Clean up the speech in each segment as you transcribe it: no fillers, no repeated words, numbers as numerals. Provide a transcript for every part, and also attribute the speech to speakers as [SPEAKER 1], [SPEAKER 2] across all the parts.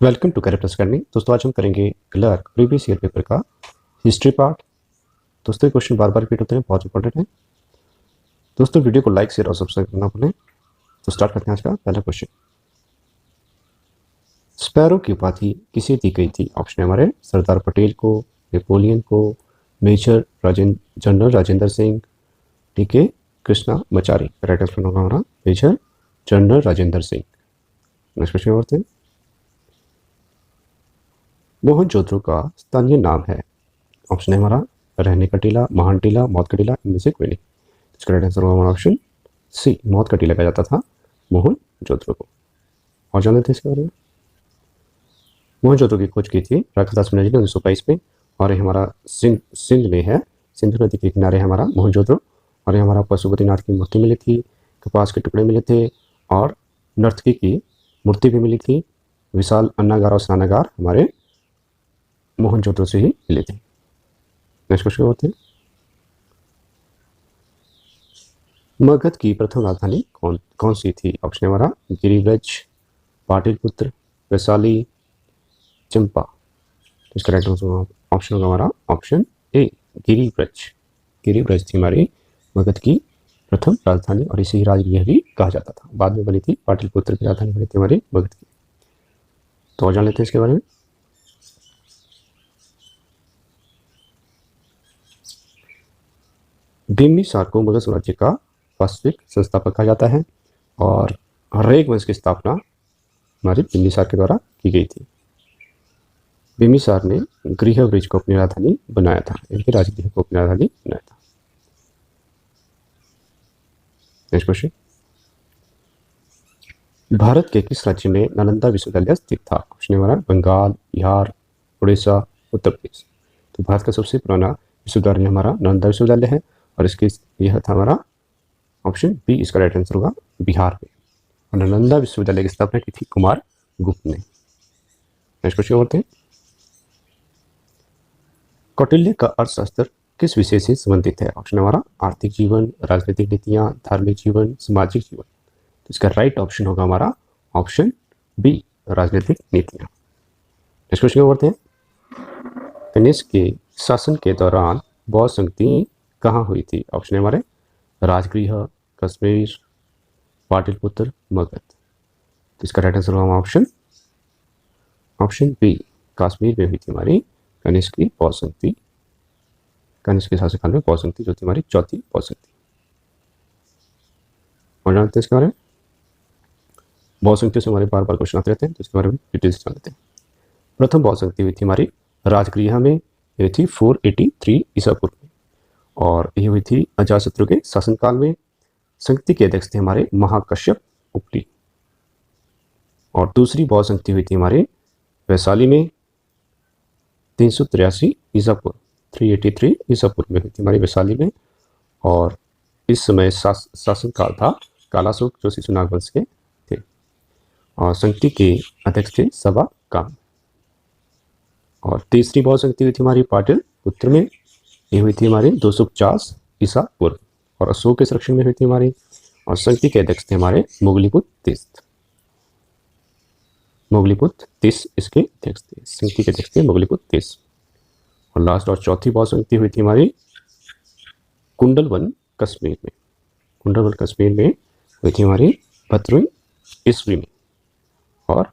[SPEAKER 1] Welcome to characters learning. दोस्तों आज हम करेंगे क्लर्क प्रीवियस ईयर पेपर का हिस्ट्री पार्ट। दोस्तों ये क्वेश्चन बार बार रिपीट होते हैं, बहुत इंपॉर्टेंट है। दोस्तों वीडियो को लाइक शेयर और सब्सक्राइब करना भूलें। तो स्टार्ट करते हैं आज का पहला क्वेश्चन। स्पैरो की उपाधि किसे दी गई थी? ऑप्शन है हमारे सरदार पटेल को, नेपोलियन को, मेजर जनरल राजेंद्र सिंह, ठीक है, कृष्णा मचारी। राइट आंसर होगा हमारा major general Rajendra Singh. Next question करते हैं। मोहनजोदड़ो का स्थानीय नाम है? ऑप्शन है हमारा रहने का टीला, महान टीला, मौत का टीला, इनमें से कोई नहीं। इसका राइट आंसर होगा हमारा ऑप्शन सी, मौत का टीला कहा जाता था मोहनजोदड़ो को। और जान लेते हैं इसके बारे में। मोहनजोदड़ो की खोज की थी राखादास बनर्जी ने 1922 में। और ये हमारा सिंध में है, सिंधु नदी के किनारे है हमारा मोहनजोदड़ो। और ये हमारा पशुपतिनाथ की मूर्ति मिली थी, कपास के टुकड़े मिले थे, और नर्तकी की मूर्ति भी मिली थी। विशाल अन्नागार और स्नानागार हमारे मोहनजोदड़ो से ही मिले थे। नेक्स्ट क्वेश्चन होते हैं। मगध की प्रथम राजधानी कौन कौन सी थी? ऑप्शन हमारा गिरिव्रज, पाटलिपुत्र, वैशाली, चंपा। तो इसका राइट ऑप्शन होगा हमारा ऑप्शन ए, गिरिव्रज। गिरिव्रज थी हमारी मगध की प्रथम राजधानी, और इसे ही राजगृह भी कहा जाता था। बाद में बनी थी पाटलिपुत्र की राजधानी बनी थी हमारी मगध की। तो और जान लेते हैं इसके बारे में। बिम्बिसार को मगध साम्राज्य का वास्तविक संस्थापक कहा जाता है, और रेग वंश की स्थापना हमारे बिम्बिसार के द्वारा की गई थी। बिम्बिसार ने गृहवृज को अपनी राजधानी बनाया था, इनके राजगृह को अपनी राजधानी बनाया था। Next question. भारत के किस राज्य में नालंदा विश्वविद्यालय स्थित था? ऑप्शन हमारा बंगाल, बिहार, उड़ीसा, उत्तर प्रदेश। तो भारत का सबसे पुराना विश्वविद्यालय हमारा नालंदा विश्वविद्यालय है, और इसके यह था हमारा ऑप्शन बी, इसका राइट आंसर होगा बिहार में। और नालंदा विश्वविद्यालय की स्थापना की थी कुमार गुप्त ने। नेक्स्ट क्वेश्चन होते हैं। कौटिल्य का अर्थशास्त्र किस विषय से संबंधित है? ऑप्शन हमारा आर्थिक जीवन, राजनीतिक नीतियां, धार्मिक जीवन, सामाजिक जीवन। तो इसका राइट ऑप्शन होगा हमारा ऑप्शन बी, राजनीतिक नीतियां। नेक्स्ट क्वेश्चन करते हैं। कनिष्क के शासन के दौरान बौद्ध संगति कहाँ हुई थी? ऑप्शन हमारे राजगृह, कश्मीर, पाटलिपुत्र, मगध। तो इसका राइट आंसर होगा ऑप्शन बी, कश्मीर में हुई थी हमारी कनिष्क की बौद्ध संगति। कनिष्क के शासनकाल में बौद्ध संगति जो थी हमारी चौथी बौद्ध संगति। और जानते हैं इसके बारे में। बौद्ध संगति से हमारे बार बार क्वेश्चन आते रहते हैं, तो इसके बारे में डिटेल्स जान लेते हैं। प्रथम बौद्ध संगति हुई थी हमारी राजगृह में, ये थी 483 ईसा पूर्व में, और ये हुई थी अजातशत्रु के शासनकाल में। संगति के अध्यक्ष थे हमारे महाकश्यप उपली। और दूसरी बौद्ध संगति हुई थी हमारे वैशाली में 383 ईसा पूर्व, 383 ईसा पूर्व में हुई थी हमारी वैशाली में। और इस समय शासनकाल था कालाशोक जो शिशुनाग वंश के थे, और संगति के अध्यक्ष थे सभा काम। और तीसरी बौद्ध संगति हुई थी हमारी पाटलिपुत्र में, ये हुई थी हमारी 250 ईसा पूर्व, और अशोक के संरक्षण में हुई थी हमारी। और संगति के अध्यक्ष थे हमारे मोगलीपुत्र तीस। मोगलीपुत्र तीस इसके अध्यक्ष थे, संगति के अध्यक्ष थे मोगलीपुत्र तीस। और लास्ट और चौथी बौद्ध संगति हुई थी हमारी कुंडलवन कश्मीर में। कुंडलवन कश्मीर में हुई थी हमारी 12वीं ईस्वी में, और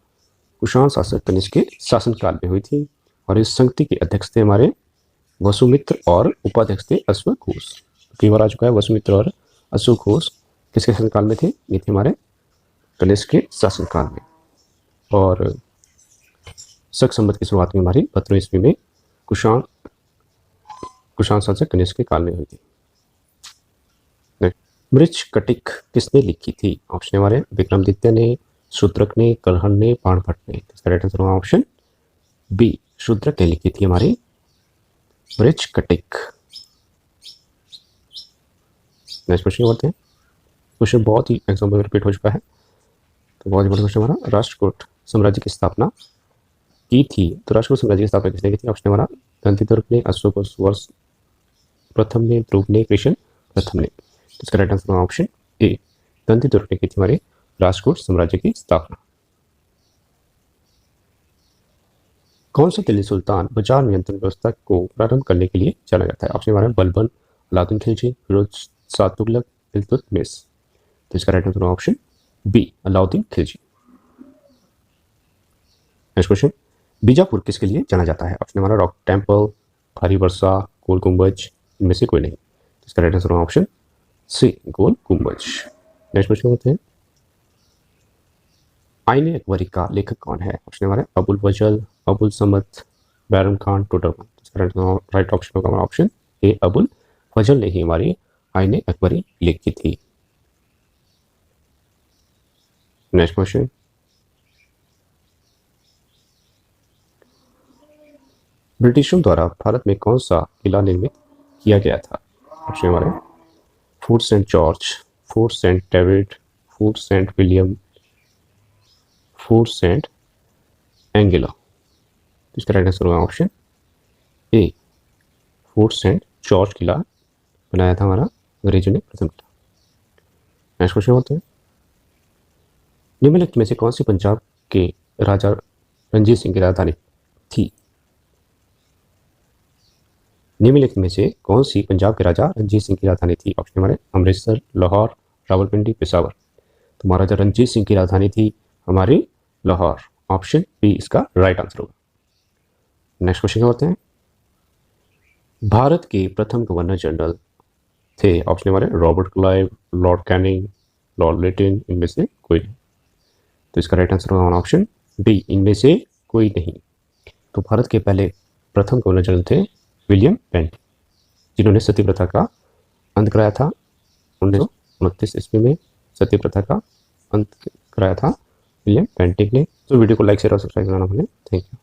[SPEAKER 1] कुषाण शासक कनिष्क के शासनकाल में हुई थी। और इस संगति के अध्यक्ष थे हमारे वसुमित्र, और उपाध्यक्ष थे अश्वघोष। कई बार आ चुका है वसुमित्र और अश्वघोष किसके शासनकाल में थे? ये थे हमारे कनिष्क के शासनकाल में। और शक संवत की शुरुआत में हमारी 12वीं ईस्वी में कुषाण शासक कनिष्क के काल में हुई थी। मृच्छकटिक किसने लिखी थी? ऑप्शन हमारे विक्रमादित्य ने, शूद्रक ने, कलहण ने, बाणभट्ट ने। इसका राइट आंसर होगा ऑप्शन बी, शूद्रक ने लिखी थी हमारी मृच्छकटिक। नेक्स्ट क्वेश्चन करते हैं। क्वेश्चन बहुत ही एग्जाम में रिपीट हो चुका है, तो बहुत बड़ा क्वेश्चन हमारा राष्ट्रकूट साम्राज्य की स्थापना की थी। तो राष्ट्रकूट साम्राज्य की स्थापना किसने की थी? ऑप्शन हमारा दंतिदुर्ग ने, अशोक वर्ष प्रथम ने, ध्रुव ने, कृष्ण प्रथम ने। इसका राइट आंसर होगा ऑप्शन ए, दंतिदुर्ग ने की थी हमारे राष्ट्रकूट साम्राज्य की स्थापना। कौन सा दिल्ली सुल्तान बाजार नियंत्रण व्यवस्था को प्रारंभ करने के लिए जाना जाता है? ऑप्शन नंबर है बलबन, अलाउद्दीन खिलजी, फिरोज शाह तुगलक, इल्तुतमिश। तो इसका right answer option B, Alauddin Khilji. Next question, Bijapur किसके लिए जाना जाता है? ऑप्शन नंबर रॉक टेम्पल, भारी वर्षा, गोल गुंबज, इनमें से कोई नहीं। तो इसका राइट आंसर ऑप्शन सी, गोल गुंबज। नेक्स्ट क्वेश्चन होते हैं, आईने अकबरी का लेखक कौन है? ऑप्शन नंबर है अबुल फजल, अबुल समद, बैरम खान, टोडरमल। राइट ऑप्शन होगा हमारा ऑप्शन ए, अबुल फजल ने ही हमारी आईने अकबरी लिखी थी। नेक्स्ट क्वेश्चन, ब्रिटिशों द्वारा भारत में कौन सा किला निर्मित किया गया था? ऑप्शन नंबर है Fort Saint George, Fort Saint David, Fort Saint William, Fort Saint Angela. तो इसका राइट आंसर होगा option A, Fort Saint George किला बनाया था हमारा अंग्रेजों ने प्रथम किला। नेक्स्ट क्वेश्चन होता है, निम्नलिखित में से कौन सी पंजाब के राजा रणजीत सिंह की राजधानी थी? निम्नलिखित में से कौन सी पंजाब के राजा रणजीत सिंह की राजधानी थी? ऑप्शन नंबर है अमृतसर, लाहौर, रावलपिंडी, पेशावर। तो महाराजा रणजीत सिंह की राजधानी थी हमारी लाहौर। ऑप्शन बी इसका राइट आंसर होगा। नेक्स्ट क्वेश्चन होते हैं, भारत के प्रथम गवर्नर जनरल थे? ऑप्शन नंबर है Robert Clive, Lord Canning, Lord Latin, इनमें से कोई नहीं। तो इसका राइट आंसर होगा ऑप्शन बी, इनमें से कोई नहीं। तो भारत के पहले प्रथम गवर्नर जनरल थे विलियम बेंटिक, जिन्होंने सती प्रथा का अंत कराया था 1929 ईस्वी में। सती प्रथा का अंत कराया था विलियम बेंटिक ने। तो वीडियो को लाइक शेयर और सब्सक्राइब करना भूलें। Thank you.